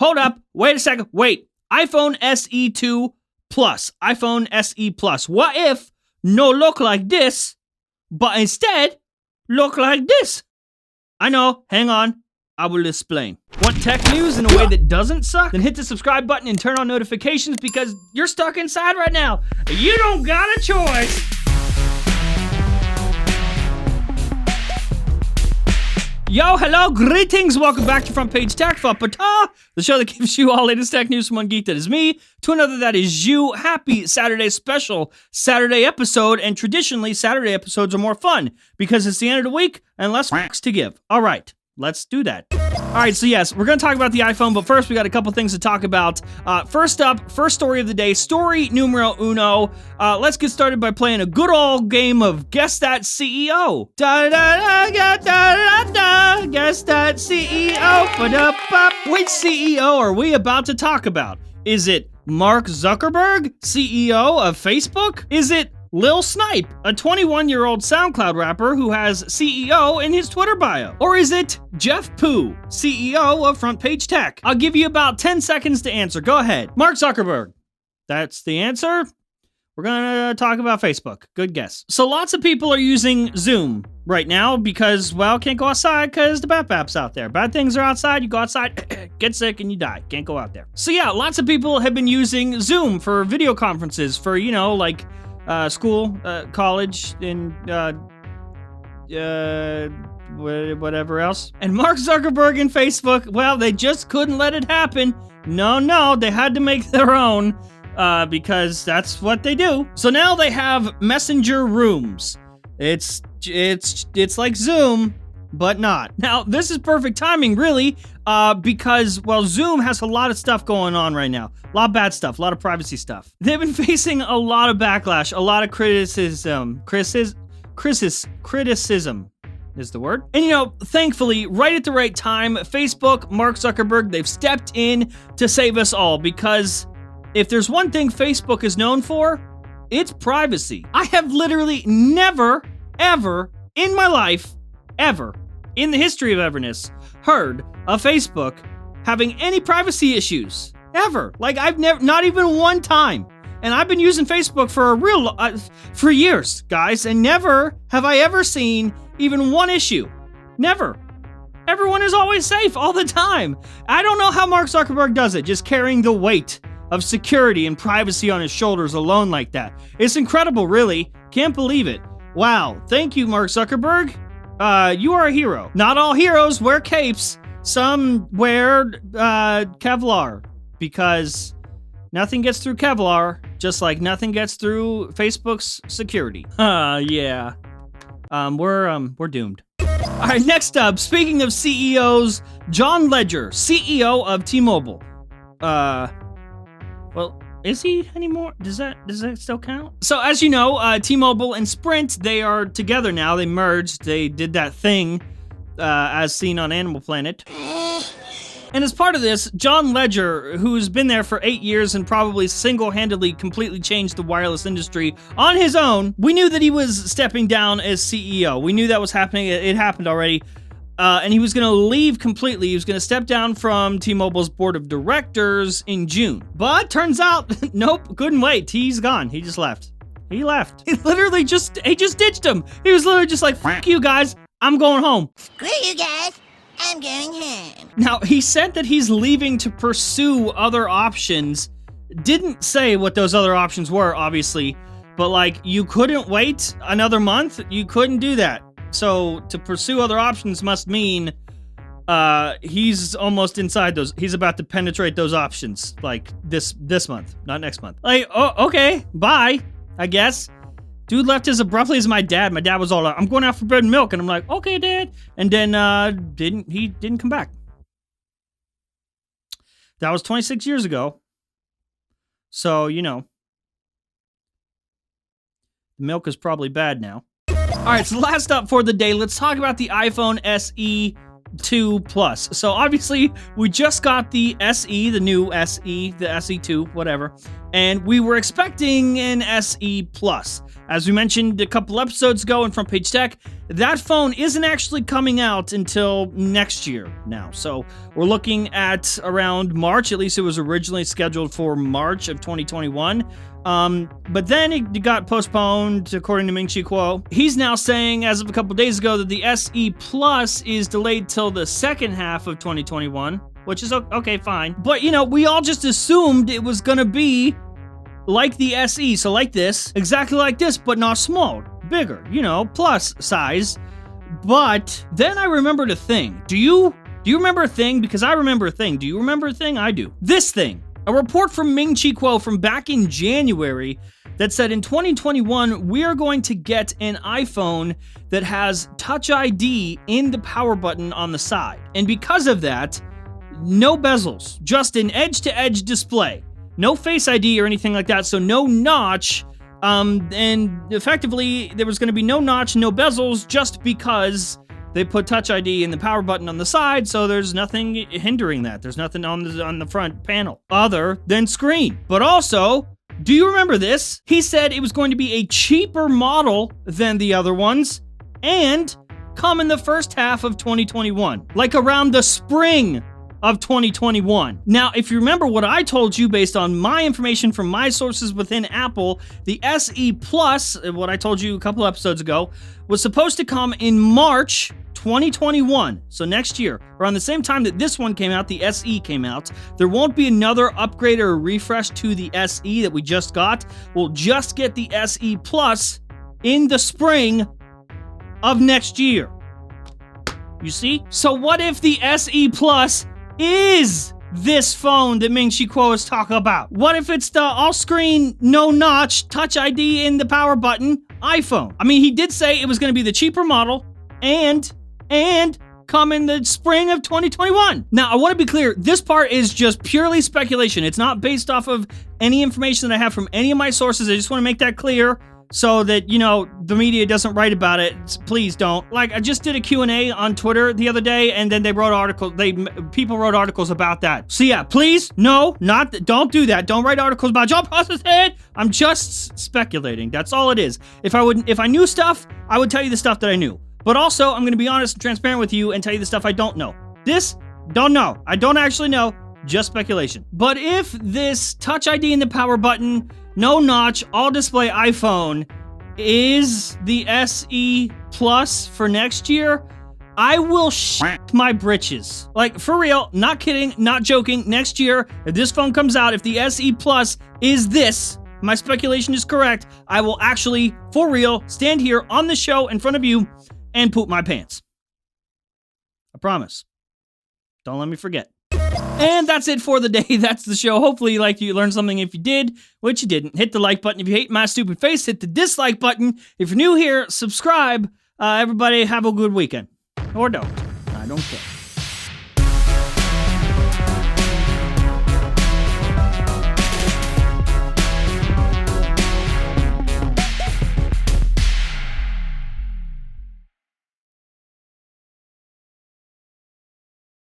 hold up, wait a second, wait. iPhone SE 2 Plus, iPhone SE Plus. What if no look like this, but instead look like this? I know, hang on, I will explain. Want tech news in a way that doesn't suck? Then hit the subscribe button and turn on notifications because you're stuck inside right now. You don't got a choice. Yo, hello, greetings, welcome back to Front Page Tech, the show that gives you all latest tech news from one geek that is me, to another that is you. Happy Saturday special Saturday episode, and traditionally, Saturday episodes are more fun, because it's the end of the week, and less fucks to give. Alright, let's do that. Alright, so yes, we're gonna talk about the iPhone, but first we got a couple things to talk about. First up, first story of the day, story numero uno. Let's get started by playing a good old game of Guess That CEO. Da-da-da-da-da-da-da, Guess That CEO. Ba-da-ba. Which CEO are we about to talk about? Is it Mark Zuckerberg, CEO of Facebook? Is it Lil Snipe, a 21-year-old SoundCloud rapper who has CEO in his Twitter bio? Or is it Jeff Poo, CEO of Front Page Tech? I'll give you about 10 seconds to answer. Go ahead. Mark Zuckerberg. That's the answer. We're gonna talk about Facebook. Good guess. So lots of people are using Zoom right now because, well, can't go outside because the bap's out there. Bad things are outside, you go outside, get sick and you die. Can't go out there. So yeah, lots of people have been using Zoom for video conferences for, you know, like school, college, and whatever else. And Mark Zuckerberg and Facebook, well, they just couldn't let it happen. No, they had to make their own because that's what they do. So now they have Messenger Rooms. It's like Zoom, but not. Now, this is perfect timing, really, because, well, Zoom has a lot of stuff going on right now. A lot of bad stuff, a lot of privacy stuff. They've been facing a lot of backlash, a lot of criticism. Criticism is the word. And, you know, thankfully, right at the right time, Facebook, Mark Zuckerberg, they've stepped in to save us all, because if there's one thing Facebook is known for, it's privacy. I have literally never, ever in my life, ever, in the history of everness, heard of Facebook having any privacy issues. Ever. Like, I've never, not even one time. And I've been using Facebook for for years, guys, and never have I ever seen even one issue. Never. Everyone is always safe all the time. I don't know how Mark Zuckerberg does it, just carrying the weight of security and privacy on his shoulders alone like that. It's incredible, really. Can't believe it. Wow. Thank you, Mark Zuckerberg. You are a hero. Not all heroes wear capes. Some wear Kevlar, because nothing gets through Kevlar, just like nothing gets through Facebook's security. Yeah. We're doomed. All right, next up, speaking of CEOs, John Legere, CEO of T-Mobile. Well, is he anymore? Does that still count? So as you know, T-Mobile and Sprint, they are together now. They merged. They did that thing as seen on Animal Planet. And as part of this, John Legere, who's been there for 8 years and probably single-handedly completely changed the wireless industry on his own, we knew that he was stepping down as CEO. We knew that was happening. It happened already. And he was going to leave completely. He was going to step down from T-Mobile's board of directors in June. But turns out, nope, couldn't wait. He's gone. He just left. He left. He literally just ditched him. He was literally just like, fuck you guys, I'm going home. Screw you guys, I'm going home. Now, he said that he's leaving to pursue other options. Didn't say what those other options were, obviously. But like, you couldn't wait another month? You couldn't do that. So to pursue other options must mean he's almost inside those. He's about to penetrate those options, like this month, not next month. Like, oh, okay, bye, I guess. Dude left as abruptly as my dad. My dad was all like, I'm going out for bread and milk, and I'm like, okay, Dad. And then he didn't come back. That was 26 years ago. So, you know, the milk is probably bad now. All right, so last up for the day, let's talk about the iPhone SE 2 Plus. So obviously, we just got the SE, the new SE, the SE2, whatever, and we were expecting an SE Plus. As we mentioned a couple episodes ago in Front Page Tech, that phone isn't actually coming out until next year now. So we're looking at around March. At least it was originally scheduled for March of 2021. But then it got postponed, according to Ming-Chi Kuo. He's now saying, as of a couple days ago, that the SE Plus is delayed till the second half of 2021, which is okay, fine. But, we all just assumed it was gonna be like the SE, so like this, exactly like this, but not small, bigger, plus size. But then I remembered a thing. Do you remember a thing? Because I remember a thing. Do you remember a thing? I do. This thing. A report from Ming-Chi Kuo from back in January that said in 2021, we are going to get an iPhone that has Touch ID in the power button on the side. And because of that, no bezels, just an edge-to-edge display. No Face ID or anything like that, so no notch. And effectively, there was going to be no notch, no bezels, just because they put Touch ID in the power button on the side, so there's nothing hindering that. There's nothing on the front panel other than screen. But also, do you remember this? He said it was going to be a cheaper model than the other ones and come in the first half of 2021, like around the spring of 2021. Now, if you remember what I told you based on my information from my sources within Apple, the SE Plus, what I told you a couple episodes ago, was supposed to come in March 2021, so next year, around the same time that this one came out, the SE came out. There won't be another upgrade or refresh to the SE that we just got. We'll just get the SE Plus in the spring of next year. You see? So what if the SE Plus is this phone that Ming-Chi Kuo is talking about? What if it's the all-screen, no-notch, Touch ID in the power button iPhone? I mean, he did say it was going to be the cheaper model and come in the spring of 2021. Now, I want to be clear, this part is just purely speculation. It's not based off of any information that I have from any of my sources. I just want to make that clear so that, the media doesn't write about it. Please don't. Like, I just did a Q&A on Twitter the other day, and then they wrote articles. People wrote articles about that. So yeah, please, don't do that. Don't write articles about John Process Head. I'm just speculating. That's all it is. If I knew stuff, I would tell you the stuff that I knew. But also, I'm going to be honest and transparent with you and tell you the stuff I don't know. Don't know. I don't actually know. Just speculation. But if this Touch ID in the power button, no notch, all display iPhone is the SE Plus for next year, I will shit my britches. Like, for real, not kidding, not joking. Next year, if this phone comes out, if the SE Plus is this, my speculation is correct, I will actually, for real, stand here on the show in front of you and poop my pants. I promise. Don't let me forget. And that's it for the day. That's the show. Hopefully you learned something. If you did, which you didn't, hit the like button. If you hate my stupid face, hit the dislike button. If you're new here, subscribe. Everybody have a good weekend. Or don't. I don't care.